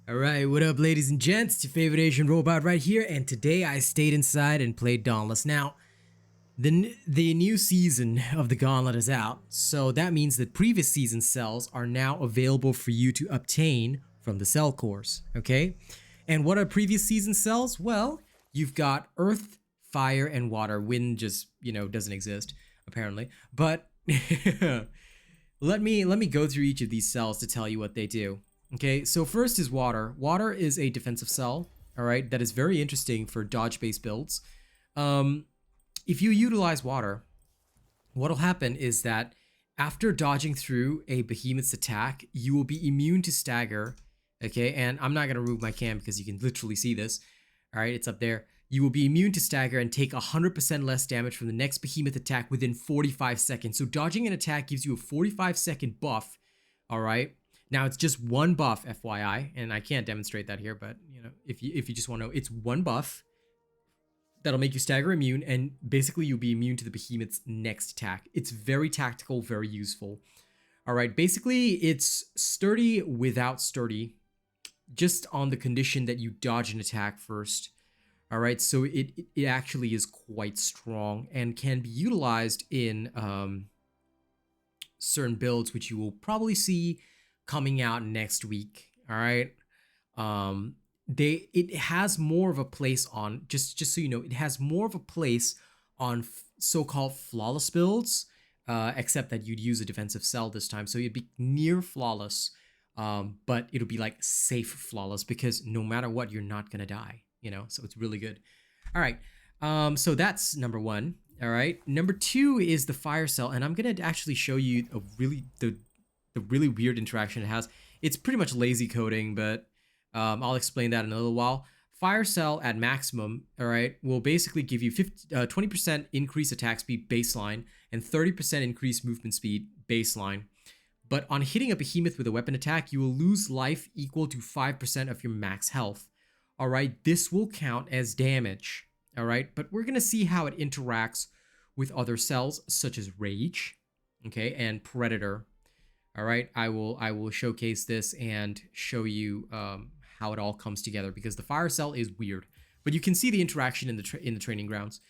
Alright, what up ladies and gents, it's your favorite Asian robot right here, and today I stayed inside and played Dauntless. Now, the new season of the Gauntlet is out, so that means that previous season cells are now available for you to obtain from the cell cores, okay? And what are previous season cells? Well, you've got Earth, Fire, and Water. Wind just, doesn't exist, apparently. But let me go through each of these cells to tell you what they do. Okay, so first is Water. Water is a defensive cell, all right, that is very interesting for dodge-based builds. If you utilize Water, what'll happen is that after dodging through a behemoth's attack, you will be immune to stagger, okay? And I'm not gonna remove my cam because you can literally see this, all right, it's up there. You will be immune to stagger and take 100% less damage from the next behemoth attack within 45 seconds. So dodging an attack gives you a 45-second buff, all right? Now it's just one buff, FYI, and I can't demonstrate that here, but if you just want to know, it's one buff that'll make you stagger immune, and basically you'll be immune to the behemoth's next attack. It's very tactical, very useful. All right, basically it's sturdy without sturdy, just on the condition that you dodge an attack first. All right, so it actually is quite strong and can be utilized in certain builds, which you will probably see coming out next week. All right, it has more of a place on, just so you know, it has more of a place on so-called flawless builds, except that you'd use a defensive cell this time, so it'd be near flawless, but it'll be like safe flawless, because no matter what, you're not gonna die, so it's really good. All right, so that's number one. All right, number two is the fire cell, and I'm gonna actually show you the really weird interaction it has. It's pretty much lazy coding, but I'll explain that in a little while. Fire cell at maximum, all right, will basically give you 20% increase attack speed baseline and 30% increased movement speed baseline. But on hitting a behemoth with a weapon attack, you will lose life equal to 5% of your max health. All right, this will count as damage. All right, but we're gonna see how it interacts with other cells such as Rage, okay, and Predator. All right, I will showcase this and show you how it all comes together, because the fire cell is weird, but you can see the interaction in the training grounds.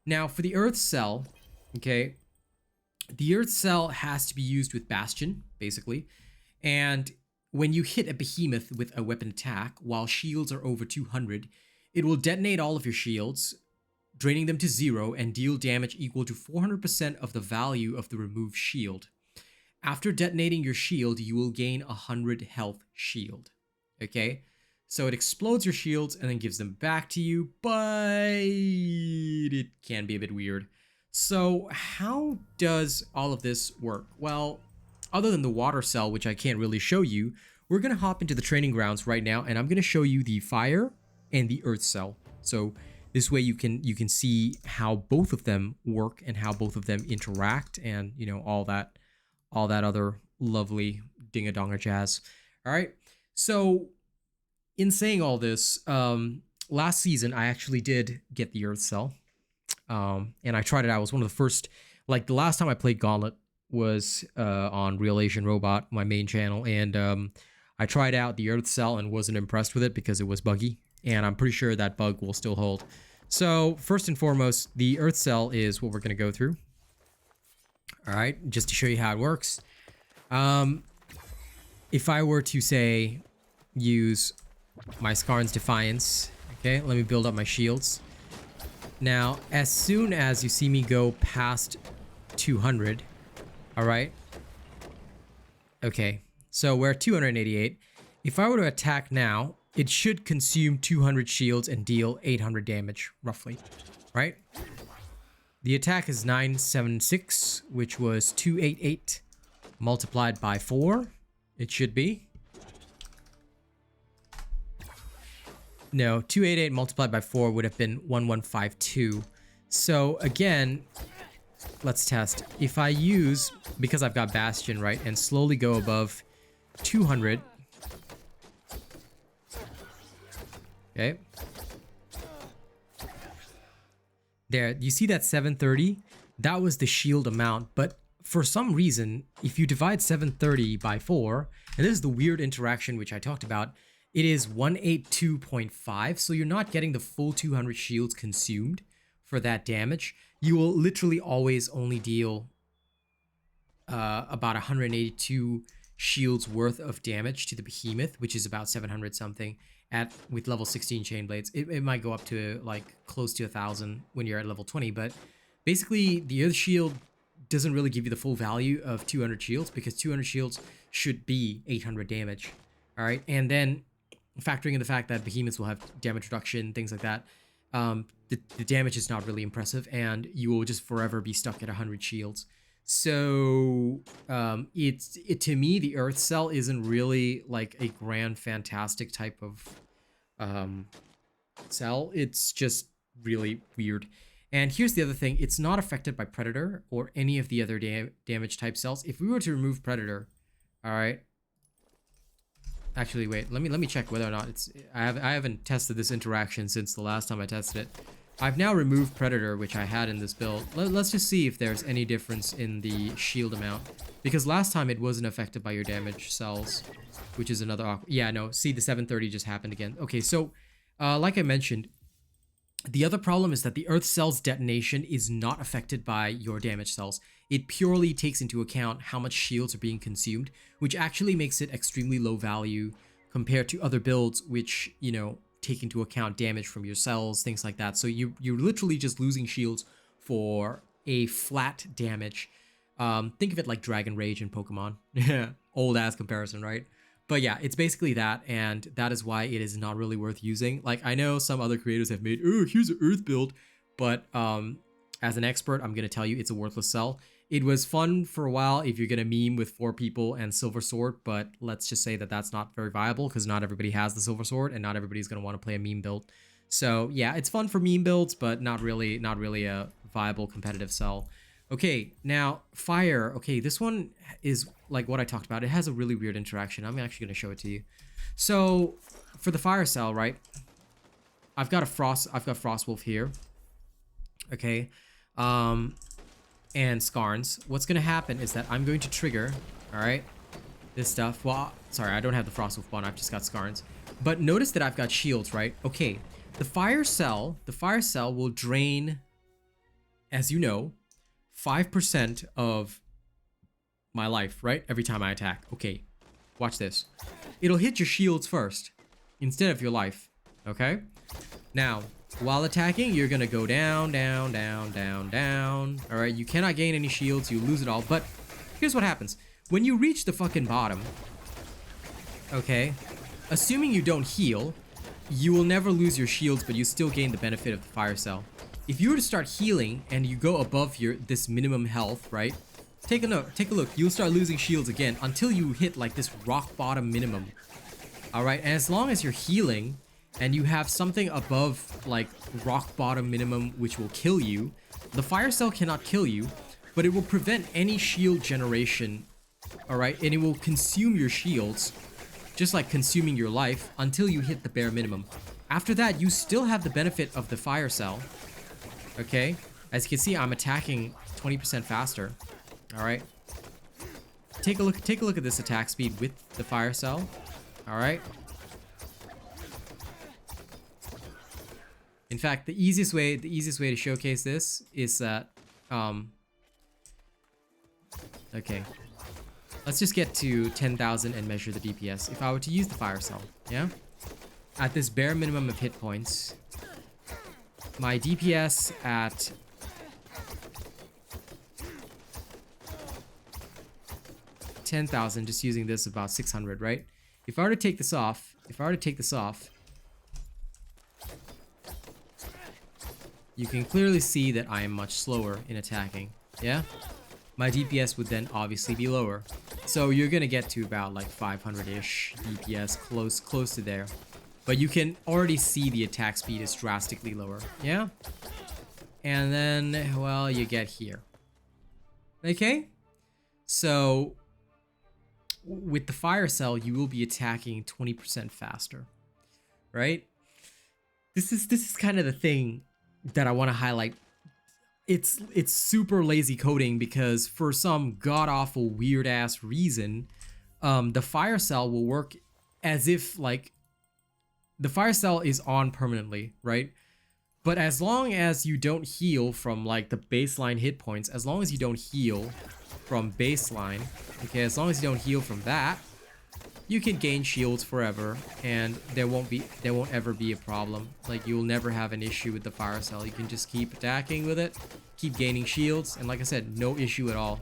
Now for the earth cell, okay, the earth cell has to be used with Bastion basically, and when you hit a behemoth with a weapon attack while shields are over 200, it will detonate all of your shields, draining them to 0 and deal damage equal to 400% of the value of the removed shield. After detonating your shield, you will gain 100 health shield, okay? So it explodes your shields and then gives them back to you, but it can be a bit weird. So how does all of this work? Well, other than the water cell, which I can't really show you, we're gonna hop into the training grounds right now, and I'm gonna show you the fire and the earth cell. So this way you can see how both of them work and how both of them interact, and all that other lovely ding-a-donger jazz. All right, so in saying all this, last season I actually did get the earth cell, and I tried it out. It was one of the first, like the last time I played Gauntlet was on RealAsianRobot, my main channel, and I tried out the earth cell and wasn't impressed with it because it was buggy, and I'm pretty sure that bug will still hold. So first and foremost, the earth cell is what we're gonna go through. All right, just to show you how it works. If I were to say use my Skarn's Defiance, okay, let me build up my shields. Now, as soon as you see me go past 200, all right, okay, so we're at 288. If I were to attack now, it should consume 200 shields and deal 800 damage, roughly, right? The attack is 976, which was 288 multiplied by 4. It should be. No, 288 multiplied by 4 would have been 1152. So again, let's test. If I use, because I've got Bastion, right, and slowly go above 200. Okay. There, you see that 730? That was the shield amount, but for some reason, if you divide 730 by 4, and this is the weird interaction which I talked about, It is 182.5, so you're not getting the full 200 shields consumed for that damage. You will literally always only deal about 182 shields worth of damage to the behemoth, which is about 700 something with level 16 chain blades. It might go up to like close to 1,000 when you're at level 20, but basically the earth shield doesn't really give you the full value of 200 shields, because 200 shields should be 800 damage. All right, and then factoring in the fact that behemoths will have damage reduction, things like that, the damage is not really impressive, and you will just forever be stuck at 100 shields. So to me, the Earth Cell isn't really like a grand fantastic type of cell. It's just really weird. And here's the other thing: it's not affected by Predator or any of the other damage type cells. If we were to remove Predator, all right. Actually, wait. Let me check whether or not it's. I haven't tested this interaction since the last time I tested it. I've now removed Predator, which I had in this build. Let's just see if there's any difference in the shield amount, because last time it wasn't affected by your damage cells, which is another. Yeah, no. See, the 730 just happened again. Okay, so like I mentioned, the other problem is that the Earth Cell's detonation is not affected by your damage cells. It purely takes into account how much shields are being consumed, which actually makes it extremely low value compared to other builds, which, you know, take into account damage from your cells, things like that. So you're literally just losing shields for a flat damage. Think of it like Dragon Rage in Pokemon. Old ass comparison, right? But yeah, it's basically that, and that is why it is not really worth using. Like, I know some other creators have made, oh, here's an Earth build, but as an expert, I'm gonna tell you it's a worthless cell. It was fun for a while if you're gonna meme with 4 people and Silver Sword, but let's just say that that's not very viable, because not everybody has the Silver Sword, and not everybody's gonna want to play a meme build. So yeah, it's fun for meme builds, but not really a viable competitive cell. Okay, now fire. Okay, this one is like what I talked about. It has a really weird interaction. I'm actually gonna show it to you. So for the fire cell, right? I've got Frostwolf here. Okay. And Skarns. What's gonna happen is that I'm going to trigger, all right, this stuff. Well, sorry, I don't have the Frostwolf one. I've just got Skarns. But notice that I've got shields, right? Okay, the fire cell will drain, as you know, 5% of my life, right? Every time I attack. Okay, watch this. It'll hit your shields first instead of your life. Okay. Now, while attacking, you're gonna go down, down, down, down, down. All right, you cannot gain any shields, you lose it all. But here's what happens. When you reach the fucking bottom, okay, assuming you don't heal, you will never lose your shields, but you still gain the benefit of the fire cell. If you were to start healing and you go above this minimum health, right? Take a look. You'll start losing shields again until you hit like this rock bottom minimum. All right, and as long as you're healing and you have something above like rock bottom minimum which will kill you, the fire cell cannot kill you, but it will prevent any shield generation, all right? And it will consume your shields, just like consuming your life, until you hit the bare minimum. After that, you still have the benefit of the fire cell, okay? As you can see, I'm attacking 20% faster, all right? Take a look at this attack speed with the fire cell, all right? In fact, the easiest way to showcase this is that, okay, let's just get to 10,000 and measure the DPS. If I were to use the fire cell, yeah, at this bare minimum of hit points, my DPS at 10,000, just using this, about 600, right? If I were to take this off, you can clearly see that I am much slower in attacking, yeah? My DPS would then obviously be lower. So you're gonna get to about like 500-ish DPS, close to there. But you can already see the attack speed is drastically lower, yeah? And then, well, you get here. Okay? So, with the fire cell, you will be attacking 20% faster, right? This is kind of the thing that I want to highlight. It's super lazy coding, because for some god-awful weird-ass reason, the fire cell will work as if like the fire cell is on permanently, right? But as long as you don't heal from like the baseline hit points, as long as you don't heal from baseline, okay, as long as you don't heal from that, you can gain shields forever, and there won't ever be a problem. Like, you'll never have an issue with the fire cell. You can just keep attacking with it, keep gaining shields, and like I said, no issue at all.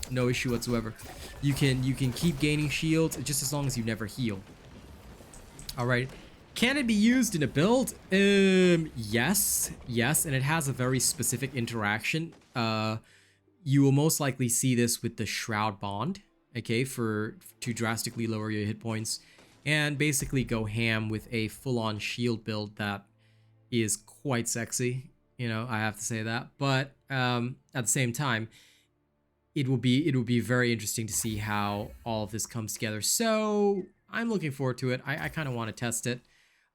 No issue whatsoever. You can keep gaining shields just as long as you never heal. All right. Can it be used in a build? Yes, and it has a very specific interaction. You will most likely see this with the Shroud Bond, okay, to drastically lower your hit points and basically go ham with a full-on shield build that is quite sexy. You know, I have to say that. But at the same time, it will be very interesting to see how all of this comes together. So I'm looking forward to it. I kind of want to test it.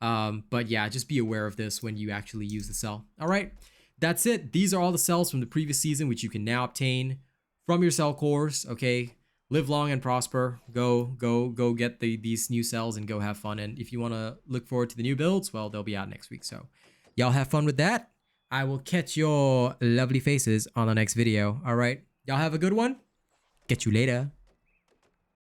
But yeah, just be aware of this when you actually use the cell. All right, that's it. These are all the cells from the previous season, which you can now obtain from your cell cores. Okay, live long and prosper. Go get these new cells and go have fun. And if you want to look forward to the new builds, well, they'll be out next week. So y'all have fun with that. I will catch your lovely faces on the next video. All right, y'all have a good one. Catch you later.